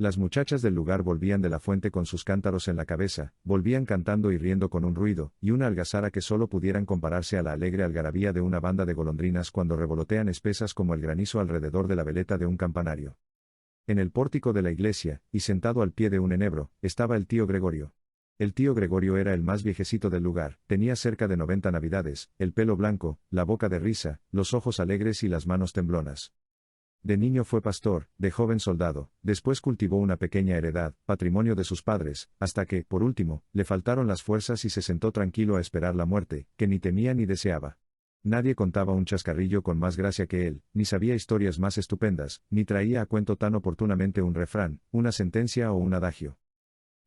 Las muchachas del lugar volvían de la fuente con sus cántaros en la cabeza, volvían cantando y riendo con un ruido, y una algazara que solo pudieran compararse a la alegre algarabía de una banda de golondrinas cuando revolotean espesas como el granizo alrededor de la veleta de un campanario. En el pórtico de la iglesia, y sentado al pie de un enebro, estaba el tío Gregorio. El tío Gregorio era el más viejecito del lugar, tenía cerca de 90 navidades, el pelo blanco, la boca de risa, los ojos alegres y las manos temblonas. De niño fue pastor, de joven soldado, después cultivó una pequeña heredad, patrimonio de sus padres, hasta que, por último, le faltaron las fuerzas y se sentó tranquilo a esperar la muerte, que ni temía ni deseaba. Nadie contaba un chascarrillo con más gracia que él, ni sabía historias más estupendas, ni traía a cuento tan oportunamente un refrán, una sentencia o un adagio.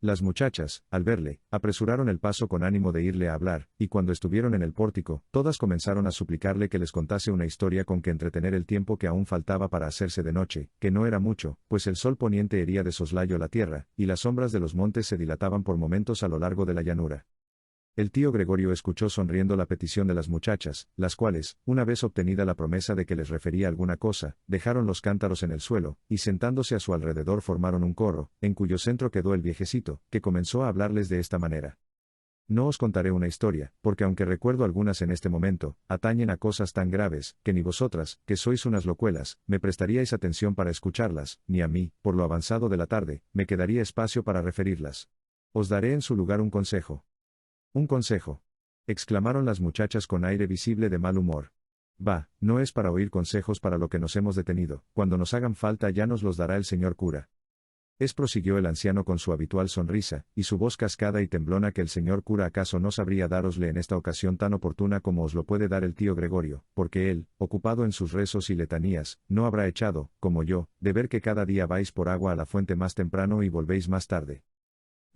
Las muchachas, al verle, apresuraron el paso con ánimo de irle a hablar, y cuando estuvieron en el pórtico, todas comenzaron a suplicarle que les contase una historia con que entretener el tiempo que aún faltaba para hacerse de noche, que no era mucho, pues el sol poniente hería de soslayo la tierra, y las sombras de los montes se dilataban por momentos a lo largo de la llanura. El tío Gregorio escuchó sonriendo la petición de las muchachas, las cuales, una vez obtenida la promesa de que les refería alguna cosa, dejaron los cántaros en el suelo, y sentándose a su alrededor formaron un coro, en cuyo centro quedó el viejecito, que comenzó a hablarles de esta manera. No os contaré una historia, porque aunque recuerdo algunas en este momento, atañen a cosas tan graves, que ni vosotras, que sois unas locuelas, me prestaríais atención para escucharlas, ni a mí, por lo avanzado de la tarde, me quedaría espacio para referirlas. Os daré en su lugar un consejo. Un consejo. Exclamaron las muchachas con aire visible de mal humor. Va, no es para oír consejos para lo que nos hemos detenido, cuando nos hagan falta ya nos los dará el señor cura. Prosiguió el anciano con su habitual sonrisa, y su voz cascada y temblona que el señor cura acaso no sabría dárosle en esta ocasión tan oportuna como os lo puede dar el tío Gregorio, porque él, ocupado en sus rezos y letanías, no habrá echado, como yo, de ver que cada día vais por agua a la fuente más temprano y volvéis más tarde.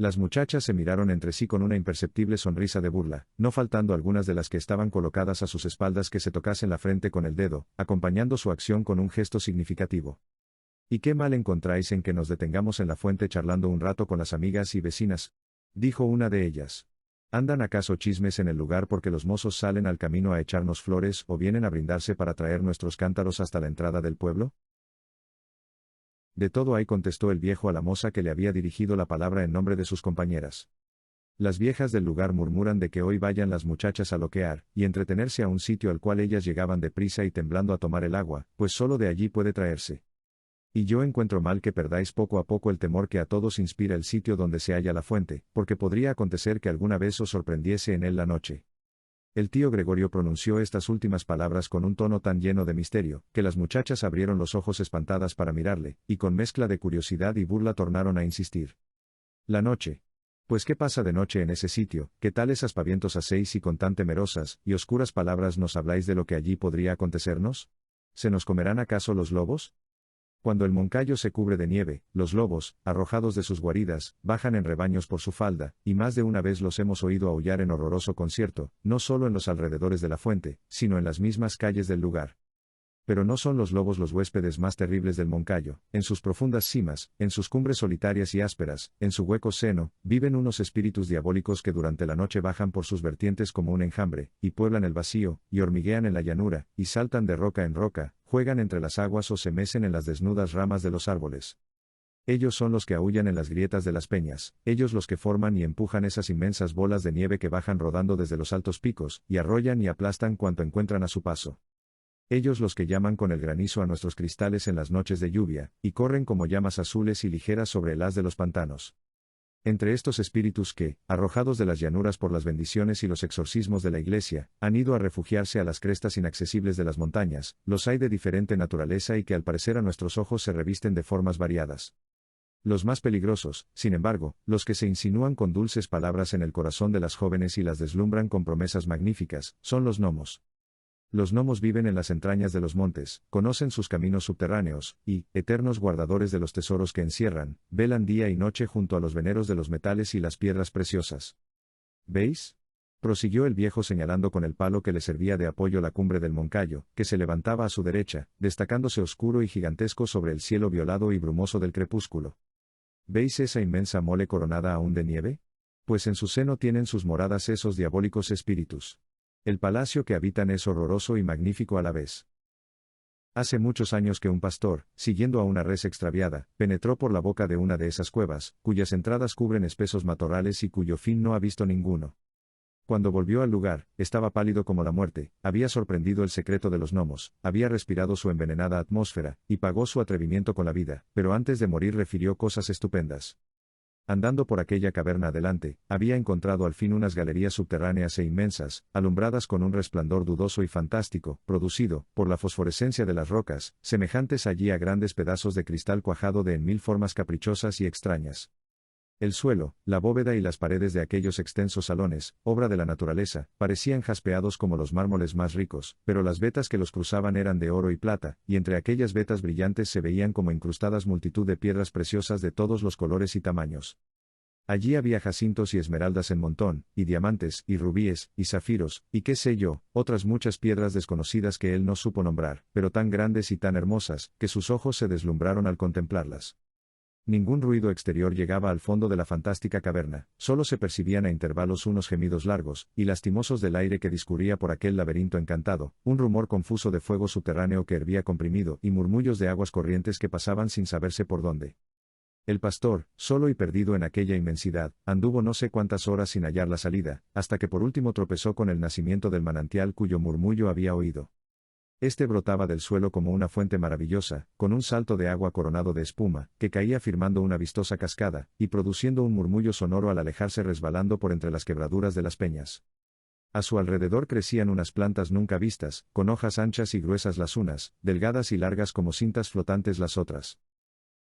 Las muchachas se miraron entre sí con una imperceptible sonrisa de burla, no faltando algunas de las que estaban colocadas a sus espaldas que se tocasen la frente con el dedo, acompañando su acción con un gesto significativo. ¿Y qué mal encontráis en que nos detengamos en la fuente charlando un rato con las amigas y vecinas? Dijo una de ellas. ¿Andan acaso chismes en el lugar porque los mozos salen al camino a echarnos flores o vienen a brindarse para traer nuestros cántaros hasta la entrada del pueblo? De todo hay, contestó el viejo a la moza que le había dirigido la palabra en nombre de sus compañeras. Las viejas del lugar murmuran de que hoy vayan las muchachas a loquear, y entretenerse a un sitio al cual ellas llegaban deprisa y temblando a tomar el agua, pues solo de allí puede traerse. Y yo encuentro mal que perdáis poco a poco el temor que a todos inspira el sitio donde se halla la fuente, porque podría acontecer que alguna vez os sorprendiese en él la noche. El tío Gregorio pronunció estas últimas palabras con un tono tan lleno de misterio, que las muchachas abrieron los ojos espantadas para mirarle, y con mezcla de curiosidad y burla tornaron a insistir. La noche. Pues ¿qué pasa de noche en ese sitio? ¿Qué tales aspavientos hacéis y con tan temerosas y oscuras palabras nos habláis de lo que allí podría acontecernos? ¿Se nos comerán acaso los lobos? Cuando el Moncayo se cubre de nieve, los lobos, arrojados de sus guaridas, bajan en rebaños por su falda, y más de una vez los hemos oído aullar en horroroso concierto, no solo en los alrededores de la fuente, sino en las mismas calles del lugar. Pero no son los lobos los huéspedes más terribles del Moncayo, en sus profundas cimas, en sus cumbres solitarias y ásperas, en su hueco seno, viven unos espíritus diabólicos que durante la noche bajan por sus vertientes como un enjambre, y pueblan el vacío, y hormiguean en la llanura, y saltan de roca en roca, juegan entre las aguas o se mecen en las desnudas ramas de los árboles. Ellos son los que aúllan en las grietas de las peñas, ellos los que forman y empujan esas inmensas bolas de nieve que bajan rodando desde los altos picos, y arrollan y aplastan cuanto encuentran a su paso. Ellos los que llaman con el granizo a nuestros cristales en las noches de lluvia, y corren como llamas azules y ligeras sobre el haz de los pantanos. Entre estos espíritus que, arrojados de las llanuras por las bendiciones y los exorcismos de la Iglesia, han ido a refugiarse a las crestas inaccesibles de las montañas, los hay de diferente naturaleza y que al parecer a nuestros ojos se revisten de formas variadas. Los más peligrosos, sin embargo, los que se insinúan con dulces palabras en el corazón de las jóvenes y las deslumbran con promesas magníficas, son los gnomos. Los gnomos viven en las entrañas de los montes, conocen sus caminos subterráneos, y, eternos guardadores de los tesoros que encierran, velan día y noche junto a los veneros de los metales y las piedras preciosas. ¿Veis? Prosiguió el viejo señalando con el palo que le servía de apoyo la cumbre del Moncayo, que se levantaba a su derecha, destacándose oscuro y gigantesco sobre el cielo violado y brumoso del crepúsculo. ¿Veis esa inmensa mole coronada aún de nieve? Pues en su seno tienen sus moradas esos diabólicos espíritus. El palacio que habitan es horroroso y magnífico a la vez. Hace muchos años que un pastor, siguiendo a una res extraviada, penetró por la boca de una de esas cuevas, cuyas entradas cubren espesos matorrales y cuyo fin no ha visto ninguno. Cuando volvió al lugar, estaba pálido como la muerte, había sorprendido el secreto de los gnomos, había respirado su envenenada atmósfera, y pagó su atrevimiento con la vida, pero antes de morir refirió cosas estupendas. Andando por aquella caverna adelante, había encontrado al fin unas galerías subterráneas e inmensas, alumbradas con un resplandor dudoso y fantástico, producido, por la fosforescencia de las rocas, semejantes allí a grandes pedazos de cristal cuajado de en mil formas caprichosas y extrañas. El suelo, la bóveda y las paredes de aquellos extensos salones, obra de la naturaleza, parecían jaspeados como los mármoles más ricos, pero las vetas que los cruzaban eran de oro y plata, y entre aquellas vetas brillantes se veían como incrustadas multitud de piedras preciosas de todos los colores y tamaños. Allí había jacintos y esmeraldas en montón, y diamantes, y rubíes, y zafiros, y qué sé yo, otras muchas piedras desconocidas que él no supo nombrar, pero tan grandes y tan hermosas, que sus ojos se deslumbraron al contemplarlas. Ningún ruido exterior llegaba al fondo de la fantástica caverna, solo se percibían a intervalos unos gemidos largos y lastimosos del aire que discurría por aquel laberinto encantado, un rumor confuso de fuego subterráneo que hervía comprimido y murmullos de aguas corrientes que pasaban sin saberse por dónde. El pastor, solo y perdido en aquella inmensidad, anduvo no sé cuántas horas sin hallar la salida, hasta que por último tropezó con el nacimiento del manantial cuyo murmullo había oído. Este brotaba del suelo como una fuente maravillosa, con un salto de agua coronado de espuma, que caía firmando una vistosa cascada, y produciendo un murmullo sonoro al alejarse resbalando por entre las quebraduras de las peñas. A su alrededor crecían unas plantas nunca vistas, con hojas anchas y gruesas las unas, delgadas y largas como cintas flotantes las otras.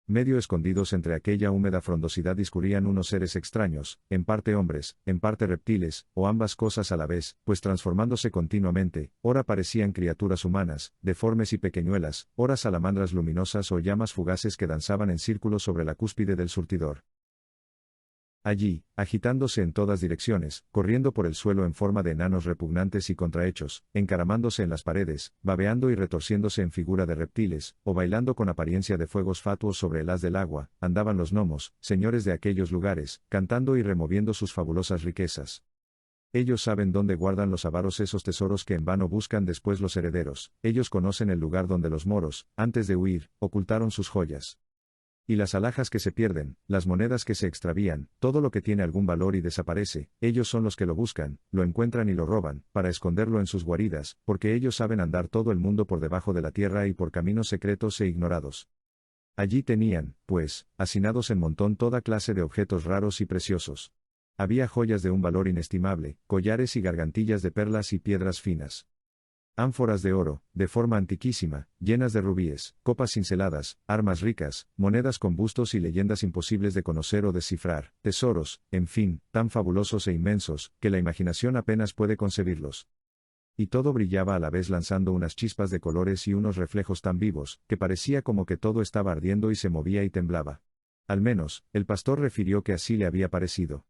Medio escondidos entre aquella húmeda frondosidad discurrían unos seres extraños, en parte hombres, en parte reptiles, o ambas cosas a la vez, pues transformándose continuamente, ora parecían criaturas humanas, deformes y pequeñuelas, ora salamandras luminosas o llamas fugaces que danzaban en círculos sobre la cúspide del surtidor. Allí, agitándose en todas direcciones, corriendo por el suelo en forma de enanos repugnantes y contrahechos, encaramándose en las paredes, babeando y retorciéndose en figura de reptiles, o bailando con apariencia de fuegos fatuos sobre el haz del agua, andaban los gnomos, señores de aquellos lugares, cantando y removiendo sus fabulosas riquezas. Ellos saben dónde guardan los avaros esos tesoros que en vano buscan después los herederos, ellos conocen el lugar donde los moros, antes de huir, ocultaron sus joyas. Y las alhajas que se pierden, las monedas que se extravían, todo lo que tiene algún valor y desaparece, ellos son los que lo buscan, lo encuentran y lo roban, para esconderlo en sus guaridas, porque ellos saben andar todo el mundo por debajo de la tierra y por caminos secretos e ignorados. Allí tenían, pues, hacinados en montón toda clase de objetos raros y preciosos. Había joyas de un valor inestimable, collares y gargantillas de perlas y piedras finas. Ánforas de oro, de forma antiquísima, llenas de rubíes, copas cinceladas, armas ricas, monedas con bustos y leyendas imposibles de conocer o descifrar, tesoros, en fin, tan fabulosos e inmensos, que la imaginación apenas puede concebirlos. Y todo brillaba a la vez lanzando unas chispas de colores y unos reflejos tan vivos, que parecía como que todo estaba ardiendo y se movía y temblaba. Al menos, el pastor refirió que así le había parecido.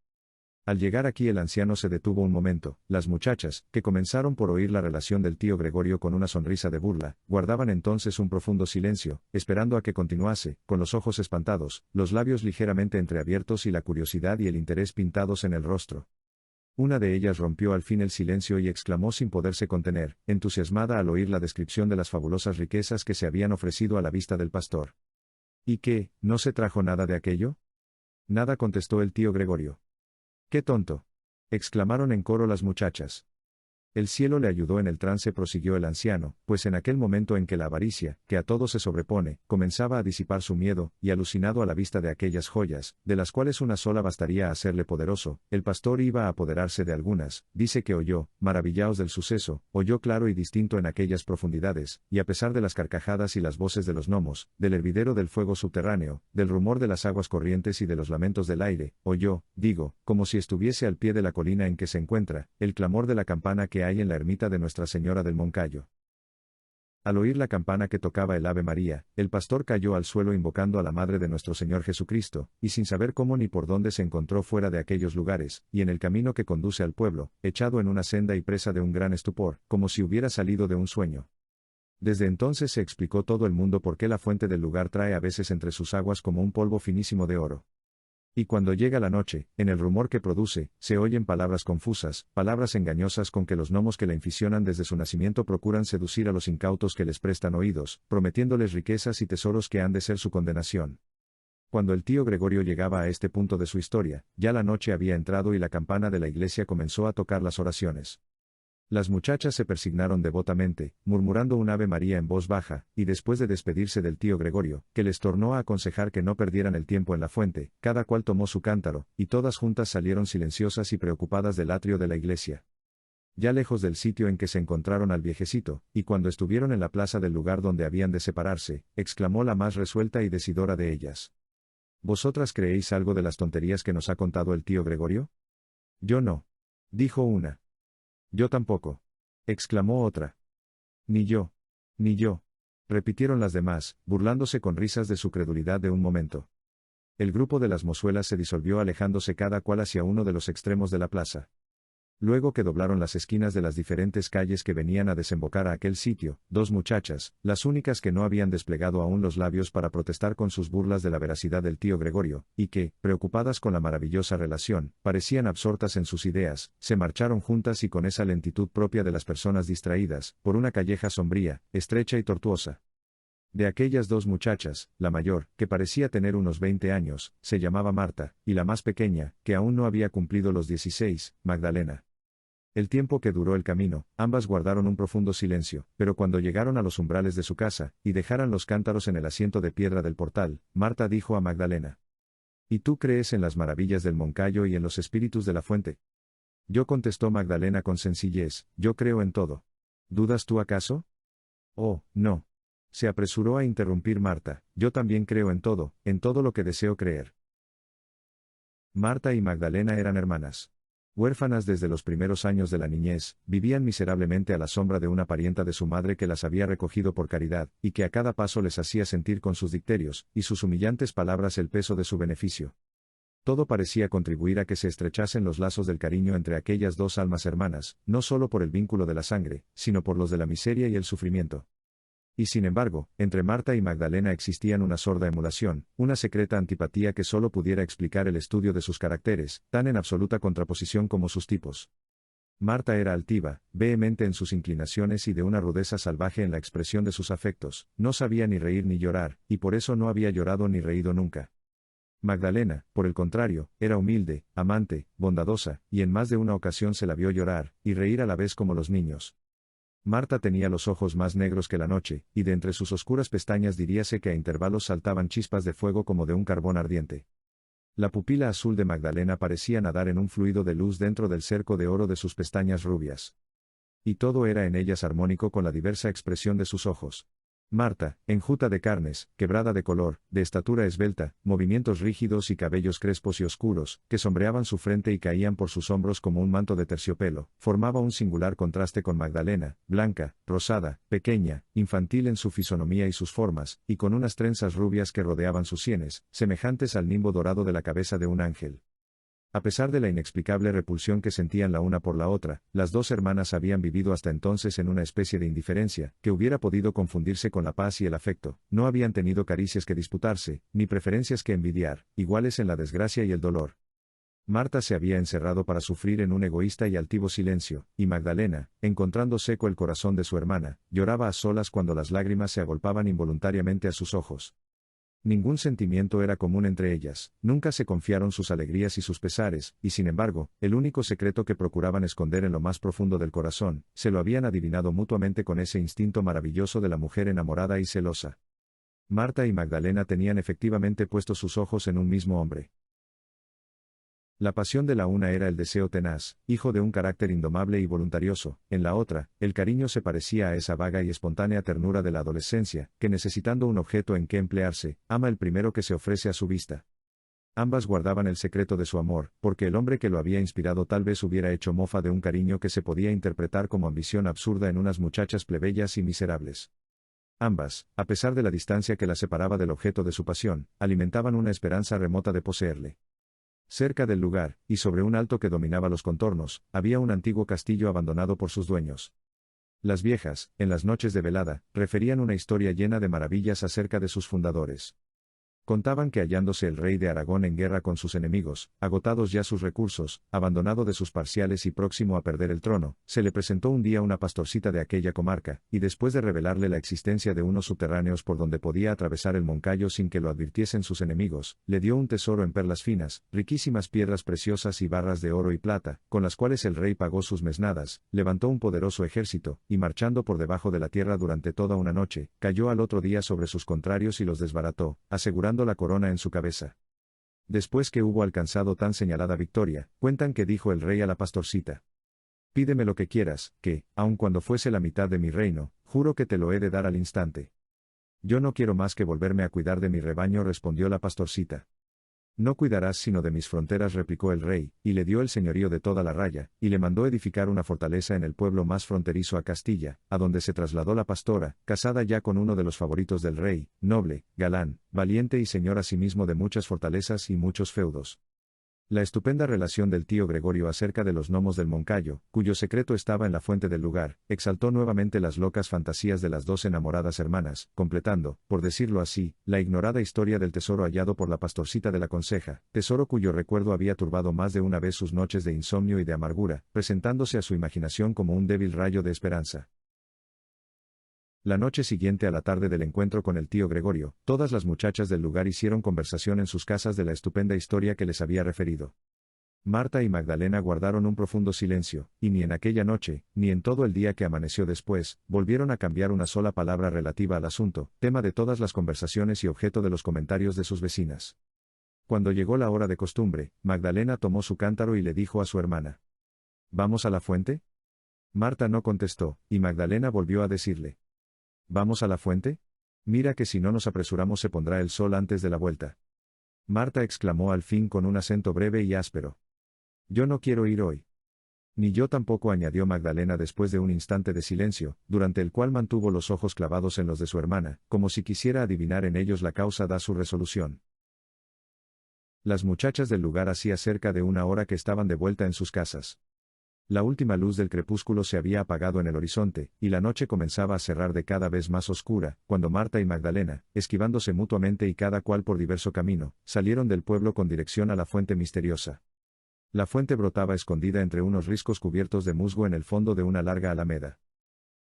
Al llegar aquí el anciano se detuvo un momento, las muchachas, que comenzaron por oír la relación del tío Gregorio con una sonrisa de burla, guardaban entonces un profundo silencio, esperando a que continuase, con los ojos espantados, los labios ligeramente entreabiertos y la curiosidad y el interés pintados en el rostro. Una de ellas rompió al fin el silencio y exclamó sin poderse contener, entusiasmada al oír la descripción de las fabulosas riquezas que se habían ofrecido a la vista del pastor. ¿Y qué, no se trajo nada de aquello? Nada, contestó el tío Gregorio. ¡Qué tonto! Exclamaron en coro las muchachas. El cielo le ayudó en el trance, prosiguió el anciano, pues en aquel momento en que la avaricia, que a todo se sobrepone, comenzaba a disipar su miedo, y alucinado a la vista de aquellas joyas, de las cuales una sola bastaría a hacerle poderoso, el pastor iba a apoderarse de algunas, dice que oyó, maravillaos del suceso, oyó claro y distinto en aquellas profundidades, y a pesar de las carcajadas y las voces de los gnomos, del hervidero del fuego subterráneo, del rumor de las aguas corrientes y de los lamentos del aire, oyó, digo, como si estuviese al pie de la colina en que se encuentra, el clamor de la campana que hay en la ermita de Nuestra Señora del Moncayo. Al oír la campana que tocaba el Ave María, el pastor cayó al suelo invocando a la Madre de nuestro Señor Jesucristo, y sin saber cómo ni por dónde se encontró fuera de aquellos lugares, y en el camino que conduce al pueblo, echado en una senda y presa de un gran estupor, como si hubiera salido de un sueño. Desde entonces se explicó todo el mundo por qué la fuente del lugar trae a veces entre sus aguas como un polvo finísimo de oro. Y cuando llega la noche, en el rumor que produce, se oyen palabras confusas, palabras engañosas con que los gnomos que la inficionan desde su nacimiento procuran seducir a los incautos que les prestan oídos, prometiéndoles riquezas y tesoros que han de ser su condenación. Cuando el tío Gregorio llegaba a este punto de su historia, ya la noche había entrado y la campana de la iglesia comenzó a tocar las oraciones. Las muchachas se persignaron devotamente, murmurando un Ave María en voz baja, y después de despedirse del tío Gregorio, que les tornó a aconsejar que no perdieran el tiempo en la fuente, cada cual tomó su cántaro, y todas juntas salieron silenciosas y preocupadas del atrio de la iglesia. Ya lejos del sitio en que se encontraron al viejecito, y cuando estuvieron en la plaza del lugar donde habían de separarse, exclamó la más resuelta y decidora de ellas: ¿Vosotras creéis algo de las tonterías que nos ha contado el tío Gregorio? Yo no. Dijo una. Yo tampoco. Exclamó otra. Ni yo. Ni yo. Repitieron las demás, burlándose con risas de su credulidad de un momento. El grupo de las mozuelas se disolvió alejándose cada cual hacia uno de los extremos de la plaza. Luego que doblaron las esquinas de las diferentes calles que venían a desembocar a aquel sitio, dos muchachas, las únicas que no habían desplegado aún los labios para protestar con sus burlas de la veracidad del tío Gregorio, y que, preocupadas con la maravillosa relación, parecían absortas en sus ideas, se marcharon juntas y con esa lentitud propia de las personas distraídas, por una calleja sombría, estrecha y tortuosa. De aquellas dos muchachas, la mayor, que parecía tener unos 20 años, se llamaba Marta, y la más pequeña, que aún no había cumplido los 16, Magdalena. El tiempo que duró el camino, ambas guardaron un profundo silencio, pero cuando llegaron a los umbrales de su casa, y dejaran los cántaros en el asiento de piedra del portal, Marta dijo a Magdalena: ¿Y tú crees en las maravillas del Moncayo y en los espíritus de la fuente? Yo, contestó Magdalena con sencillez, yo creo en todo. ¿Dudas tú acaso? Oh, no. Se apresuró a interrumpir Marta, yo también creo en todo lo que deseo creer. Marta y Magdalena eran hermanas. Huérfanas desde los primeros años de la niñez, vivían miserablemente a la sombra de una parienta de su madre que las había recogido por caridad, y que a cada paso les hacía sentir con sus dicterios, y sus humillantes palabras el peso de su beneficio. Todo parecía contribuir a que se estrechasen los lazos del cariño entre aquellas dos almas hermanas, no solo por el vínculo de la sangre, sino por los de la miseria y el sufrimiento. Y sin embargo, entre Marta y Magdalena existían una sorda emulación, una secreta antipatía que solo pudiera explicar el estudio de sus caracteres, tan en absoluta contraposición como sus tipos. Marta era altiva, vehemente en sus inclinaciones y de una rudeza salvaje en la expresión de sus afectos, no sabía ni reír ni llorar, y por eso no había llorado ni reído nunca. Magdalena, por el contrario, era humilde, amante, bondadosa, y en más de una ocasión se la vio llorar, y reír a la vez como los niños. Marta tenía los ojos más negros que la noche, y de entre sus oscuras pestañas diríase que a intervalos saltaban chispas de fuego como de un carbón ardiente. La pupila azul de Magdalena parecía nadar en un fluido de luz dentro del cerco de oro de sus pestañas rubias. Y todo era en ellas armónico con la diversa expresión de sus ojos. Marta, enjuta de carnes, quebrada de color, de estatura esbelta, movimientos rígidos y cabellos crespos y oscuros, que sombreaban su frente y caían por sus hombros como un manto de terciopelo, formaba un singular contraste con Magdalena, blanca, rosada, pequeña, infantil en su fisonomía y sus formas, y con unas trenzas rubias que rodeaban sus sienes, semejantes al nimbo dorado de la cabeza de un ángel. A pesar de la inexplicable repulsión que sentían la una por la otra, las dos hermanas habían vivido hasta entonces en una especie de indiferencia, que hubiera podido confundirse con la paz y el afecto, no habían tenido caricias que disputarse, ni preferencias que envidiar, iguales en la desgracia y el dolor. Marta se había encerrado para sufrir en un egoísta y altivo silencio, y Magdalena, encontrando seco el corazón de su hermana, lloraba a solas cuando las lágrimas se agolpaban involuntariamente a sus ojos. Ningún sentimiento era común entre ellas, nunca se confiaron sus alegrías y sus pesares, y sin embargo, el único secreto que procuraban esconder en lo más profundo del corazón, se lo habían adivinado mutuamente con ese instinto maravilloso de la mujer enamorada y celosa. Marta y Magdalena tenían efectivamente puestos sus ojos en un mismo hombre. La pasión de la una era el deseo tenaz, hijo de un carácter indomable y voluntarioso, en la otra, el cariño se parecía a esa vaga y espontánea ternura de la adolescencia, que necesitando un objeto en que emplearse, ama el primero que se ofrece a su vista. Ambas guardaban el secreto de su amor, porque el hombre que lo había inspirado tal vez hubiera hecho mofa de un cariño que se podía interpretar como ambición absurda en unas muchachas plebeyas y miserables. Ambas, a pesar de la distancia que las separaba del objeto de su pasión, alimentaban una esperanza remota de poseerle. Cerca del lugar, y sobre un alto que dominaba los contornos, había un antiguo castillo abandonado por sus dueños. Las viejas, en las noches de velada, referían una historia llena de maravillas acerca de sus fundadores. Contaban que hallándose el rey de Aragón en guerra con sus enemigos, agotados ya sus recursos, abandonado de sus parciales y próximo a perder el trono, se le presentó un día una pastorcita de aquella comarca, y después de revelarle la existencia de unos subterráneos por donde podía atravesar el Moncayo sin que lo advirtiesen sus enemigos, le dio un tesoro en perlas finas, riquísimas piedras preciosas y barras de oro y plata, con las cuales el rey pagó sus mesnadas, levantó un poderoso ejército, y marchando por debajo de la tierra durante toda una noche, cayó al otro día sobre sus contrarios y los desbarató, asegurando la corona en su cabeza. Después que hubo alcanzado tan señalada victoria, cuentan que dijo el rey a la pastorcita: pídeme lo que quieras, que, aun cuando fuese la mitad de mi reino, juro que te lo he de dar al instante. Yo no quiero más que volverme a cuidar de mi rebaño, respondió la pastorcita. No cuidarás sino de mis fronteras, replicó el rey, y le dio el señorío de toda la raya, y le mandó edificar una fortaleza en el pueblo más fronterizo a Castilla, a donde se trasladó la pastora, casada ya con uno de los favoritos del rey, noble, galán, valiente y señor asimismo de muchas fortalezas y muchos feudos. La estupenda relación del tío Gregorio acerca de los gnomos del Moncayo, cuyo secreto estaba en la fuente del lugar, exaltó nuevamente las locas fantasías de las dos enamoradas hermanas, completando, por decirlo así, la ignorada historia del tesoro hallado por la pastorcita de la Conceja, tesoro cuyo recuerdo había turbado más de una vez sus noches de insomnio y de amargura, presentándose a su imaginación como un débil rayo de esperanza. La noche siguiente a la tarde del encuentro con el tío Gregorio, todas las muchachas del lugar hicieron conversación en sus casas de la estupenda historia que les había referido. Marta y Magdalena guardaron un profundo silencio, y ni en aquella noche, ni en todo el día que amaneció después, volvieron a cambiar una sola palabra relativa al asunto, tema de todas las conversaciones y objeto de los comentarios de sus vecinas. Cuando llegó la hora de costumbre, Magdalena tomó su cántaro y le dijo a su hermana: ¿vamos a la fuente? Marta no contestó, y Magdalena volvió a decirle: ¿vamos a la fuente? Mira que si no nos apresuramos se pondrá el sol antes de la vuelta. Marta exclamó al fin con un acento breve y áspero: yo no quiero ir hoy. Ni yo tampoco, añadió Magdalena después de un instante de silencio, durante el cual mantuvo los ojos clavados en los de su hermana, como si quisiera adivinar en ellos la causa de su resolución. Las muchachas del lugar hacía cerca de una hora que estaban de vuelta en sus casas. La última luz del crepúsculo se había apagado en el horizonte, y la noche comenzaba a cerrar de cada vez más oscura, cuando Marta y Magdalena, esquivándose mutuamente y cada cual por diverso camino, salieron del pueblo con dirección a la fuente misteriosa. La fuente brotaba escondida entre unos riscos cubiertos de musgo en el fondo de una larga alameda.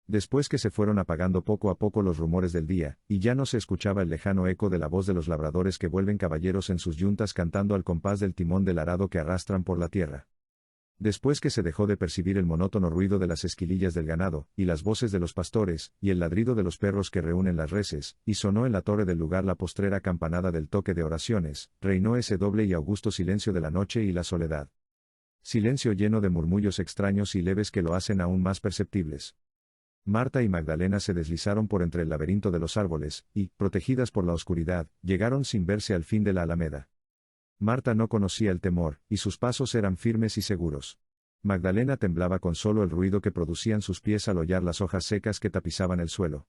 Después que se fueron apagando poco a poco los rumores del día, y ya no se escuchaba el lejano eco de la voz de los labradores que vuelven caballeros en sus yuntas cantando al compás del timón del arado que arrastran por la tierra. Después que se dejó de percibir el monótono ruido de las esquilillas del ganado, y las voces de los pastores, y el ladrido de los perros que reúnen las reses, y sonó en la torre del lugar la postrera campanada del toque de oraciones, reinó ese doble y augusto silencio de la noche y la soledad. Silencio lleno de murmullos extraños y leves que lo hacen aún más perceptibles. Marta y Magdalena se deslizaron por entre el laberinto de los árboles, y, protegidas por la oscuridad, llegaron sin verse al fin de la alameda. Marta no conocía el temor, y sus pasos eran firmes y seguros. Magdalena temblaba con solo el ruido que producían sus pies al hollar las hojas secas que tapizaban el suelo.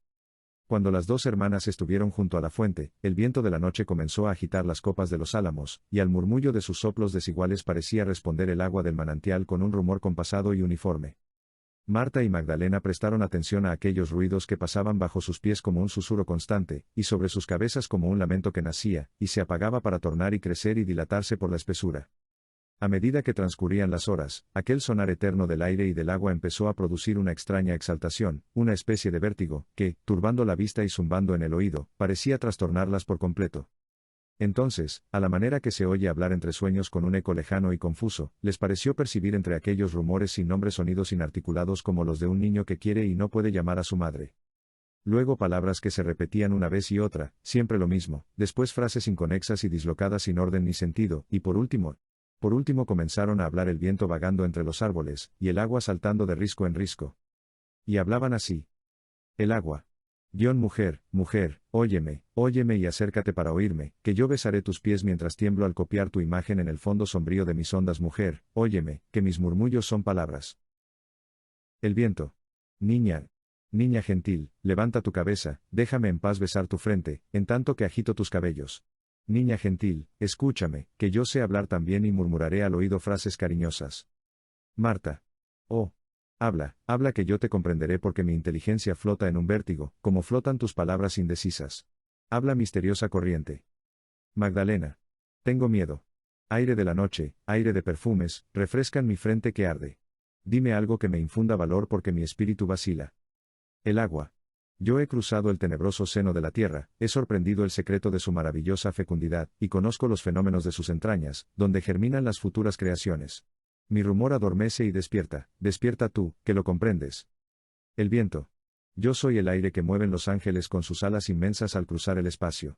Cuando las dos hermanas estuvieron junto a la fuente, el viento de la noche comenzó a agitar las copas de los álamos, y al murmullo de sus soplos desiguales parecía responder el agua del manantial con un rumor compasado y uniforme. Marta y Magdalena prestaron atención a aquellos ruidos que pasaban bajo sus pies como un susurro constante, y sobre sus cabezas como un lamento que nacía, y se apagaba para tornar y crecer y dilatarse por la espesura. A medida que transcurrían las horas, aquel sonar eterno del aire y del agua empezó a producir una extraña exaltación, una especie de vértigo, que, turbando la vista y zumbando en el oído, parecía trastornarlas por completo. Entonces, a la manera que se oye hablar entre sueños con un eco lejano y confuso, les pareció percibir entre aquellos rumores sin nombre sonidos inarticulados como los de un niño que quiere y no puede llamar a su madre. Luego palabras que se repetían una vez y otra, siempre lo mismo, después frases inconexas y dislocadas sin orden ni sentido, y por último comenzaron a hablar el viento vagando entre los árboles, y el agua saltando de risco en risco. Y hablaban así. El agua. Mujer, mujer, óyeme, óyeme y acércate para oírme, que yo besaré tus pies mientras tiemblo al copiar tu imagen en el fondo sombrío de mis ondas. Mujer, óyeme, que mis murmullos son palabras. El viento. Niña. Niña gentil, levanta tu cabeza, déjame en paz besar tu frente, en tanto que agito tus cabellos. Niña gentil, escúchame, que yo sé hablar también y murmuraré al oído frases cariñosas. Marta. Oh. Habla, habla que yo te comprenderé porque mi inteligencia flota en un vértigo, como flotan tus palabras indecisas. Habla misteriosa corriente. Magdalena. Tengo miedo. Aire de la noche, aire de perfumes, refrescan mi frente que arde. Dime algo que me infunda valor porque mi espíritu vacila. El agua. Yo he cruzado el tenebroso seno de la tierra, he sorprendido el secreto de su maravillosa fecundidad, y conozco los fenómenos de sus entrañas, donde germinan las futuras creaciones. Mi rumor adormece y despierta, despierta tú, que lo comprendes. El viento. Yo soy el aire que mueven los ángeles con sus alas inmensas al cruzar el espacio.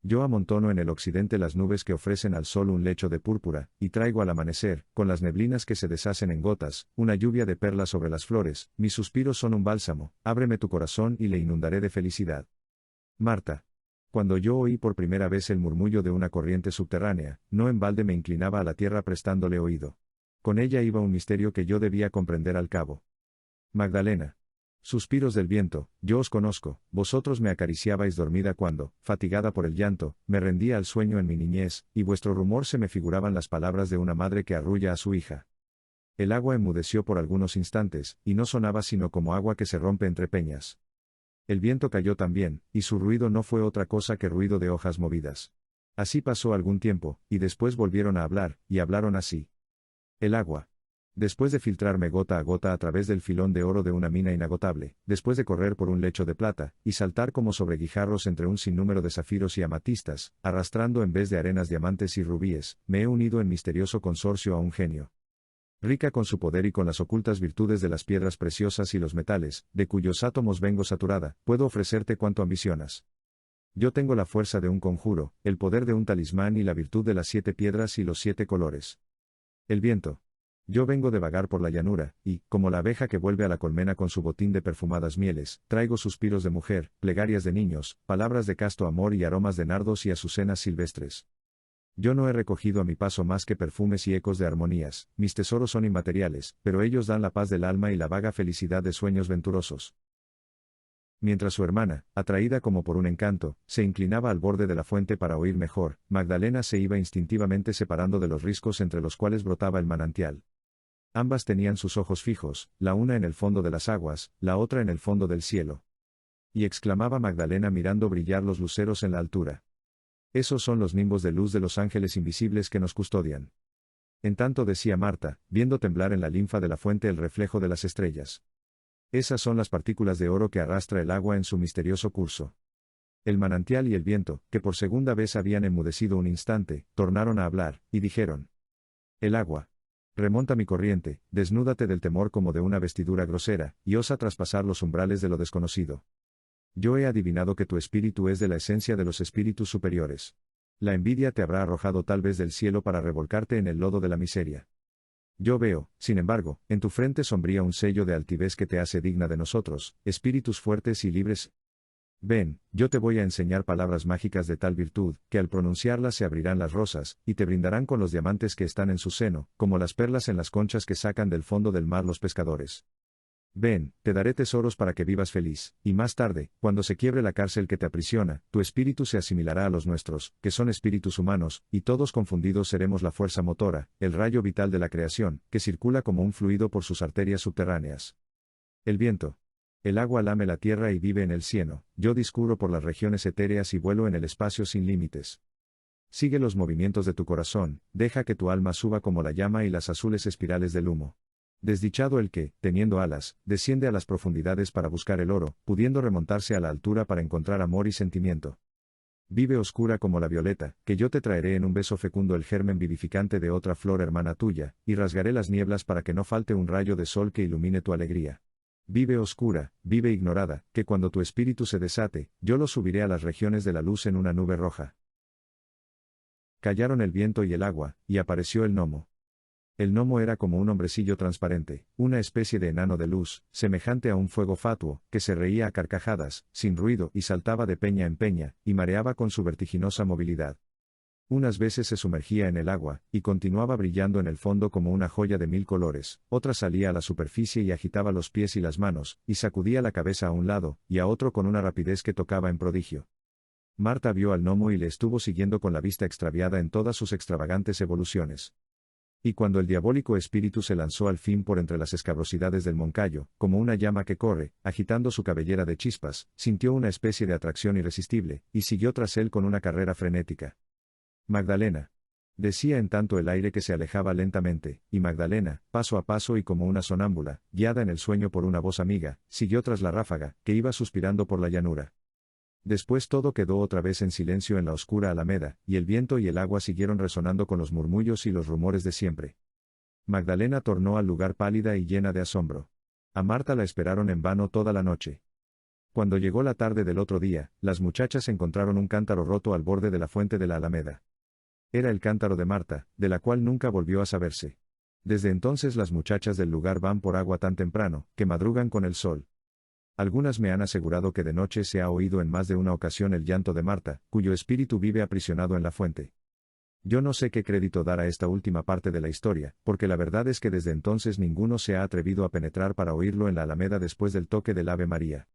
Yo amontono en el occidente las nubes que ofrecen al sol un lecho de púrpura, y traigo al amanecer, con las neblinas que se deshacen en gotas, una lluvia de perlas sobre las flores, mis suspiros son un bálsamo, ábreme tu corazón y le inundaré de felicidad. Marta. Cuando yo oí por primera vez el murmullo de una corriente subterránea, no en balde me inclinaba a la tierra prestándole oído. Con ella iba un misterio que yo debía comprender al cabo. Magdalena. Suspiros del viento, yo os conozco, vosotros me acariciabais dormida cuando, fatigada por el llanto, me rendía al sueño en mi niñez, y vuestro rumor se me figuraban las palabras de una madre que arrulla a su hija. El agua enmudeció por algunos instantes, y no sonaba sino como agua que se rompe entre peñas. El viento cayó también, y su ruido no fue otra cosa que ruido de hojas movidas. Así pasó algún tiempo, y después volvieron a hablar, y hablaron así. El agua. Después de filtrarme gota a gota a través del filón de oro de una mina inagotable, después de correr por un lecho de plata, y saltar como sobre guijarros entre un sinnúmero de zafiros y amatistas, arrastrando en vez de arenas diamantes y rubíes, me he unido en misterioso consorcio a un genio. Rica con su poder y con las ocultas virtudes de las piedras preciosas y los metales, de cuyos átomos vengo saturada, puedo ofrecerte cuanto ambicionas. Yo tengo la fuerza de un conjuro, el poder de un talismán y la virtud de las 7 piedras y los 7 colores. El viento. Yo vengo de vagar por la llanura, y, como la abeja que vuelve a la colmena con su botín de perfumadas mieles, traigo suspiros de mujer, plegarias de niños, palabras de casto amor y aromas de nardos y azucenas silvestres. Yo no he recogido a mi paso más que perfumes y ecos de armonías, mis tesoros son inmateriales, pero ellos dan la paz del alma y la vaga felicidad de sueños venturosos. Mientras su hermana, atraída como por un encanto, se inclinaba al borde de la fuente para oír mejor, Magdalena se iba instintivamente separando de los riscos entre los cuales brotaba el manantial. Ambas tenían sus ojos fijos, la una en el fondo de las aguas, la otra en el fondo del cielo. Y exclamaba Magdalena mirando brillar los luceros en la altura. Esos son los nimbos de luz de los ángeles invisibles que nos custodian. En tanto decía Marta, viendo temblar en la linfa de la fuente el reflejo de las estrellas. Esas son las partículas de oro que arrastra el agua en su misterioso curso. El manantial y el viento, que por segunda vez habían enmudecido un instante, tornaron a hablar, y dijeron. El agua. Remonta mi corriente, desnúdate del temor como de una vestidura grosera, y osa traspasar los umbrales de lo desconocido. Yo he adivinado que tu espíritu es de la esencia de los espíritus superiores. La envidia te habrá arrojado tal vez del cielo para revolcarte en el lodo de la miseria. Yo veo, sin embargo, en tu frente sombría un sello de altivez que te hace digna de nosotros, espíritus fuertes y libres. Ven, yo te voy a enseñar palabras mágicas de tal virtud, que al pronunciarlas se abrirán las rosas, y te brindarán con los diamantes que están en su seno, como las perlas en las conchas que sacan del fondo del mar los pescadores. Ven, te daré tesoros para que vivas feliz, y más tarde, cuando se quiebre la cárcel que te aprisiona, tu espíritu se asimilará a los nuestros, que son espíritus humanos, y todos confundidos seremos la fuerza motora, el rayo vital de la creación, que circula como un fluido por sus arterias subterráneas. El viento. El agua lame la tierra y vive en el cieno, yo discurro por las regiones etéreas y vuelo en el espacio sin límites. Sigue los movimientos de tu corazón, deja que tu alma suba como la llama y las azules espirales del humo. Desdichado el que, teniendo alas, desciende a las profundidades para buscar el oro, pudiendo remontarse a la altura para encontrar amor y sentimiento. Vive oscura como la violeta, que yo te traeré en un beso fecundo el germen vivificante de otra flor hermana tuya, y rasgaré las nieblas para que no falte un rayo de sol que ilumine tu alegría. Vive oscura, vive ignorada, que cuando tu espíritu se desate, yo lo subiré a las regiones de la luz en una nube roja. Callaron el viento y el agua, y apareció el gnomo. El gnomo era como un hombrecillo transparente, una especie de enano de luz, semejante a un fuego fatuo, que se reía a carcajadas, sin ruido, y saltaba de peña en peña, y mareaba con su vertiginosa movilidad. Unas veces se sumergía en el agua, y continuaba brillando en el fondo como una joya de 1000 colores, otras salía a la superficie y agitaba los pies y las manos, y sacudía la cabeza a un lado, y a otro con una rapidez que tocaba en prodigio. Marta vio al gnomo y le estuvo siguiendo con la vista extraviada en todas sus extravagantes evoluciones. Y cuando el diabólico espíritu se lanzó al fin por entre las escabrosidades del Moncayo, como una llama que corre, agitando su cabellera de chispas, sintió una especie de atracción irresistible, y siguió tras él con una carrera frenética. Magdalena. Decía en tanto el aire que se alejaba lentamente, y Magdalena, paso a paso y como una sonámbula, guiada en el sueño por una voz amiga, siguió tras la ráfaga, que iba suspirando por la llanura. Después todo quedó otra vez en silencio en la oscura alameda, y el viento y el agua siguieron resonando con los murmullos y los rumores de siempre. Magdalena tornó al lugar pálida y llena de asombro. A Marta la esperaron en vano toda la noche. Cuando llegó la tarde del otro día, las muchachas encontraron un cántaro roto al borde de la fuente de la alameda. Era el cántaro de Marta, de la cual nunca volvió a saberse. Desde entonces las muchachas del lugar van por agua tan temprano, que madrugan con el sol. Algunas me han asegurado que de noche se ha oído en más de una ocasión el llanto de Marta, cuyo espíritu vive aprisionado en la fuente. Yo no sé qué crédito dar a esta última parte de la historia, porque la verdad es que desde entonces ninguno se ha atrevido a penetrar para oírlo en la alameda después del toque del Ave María.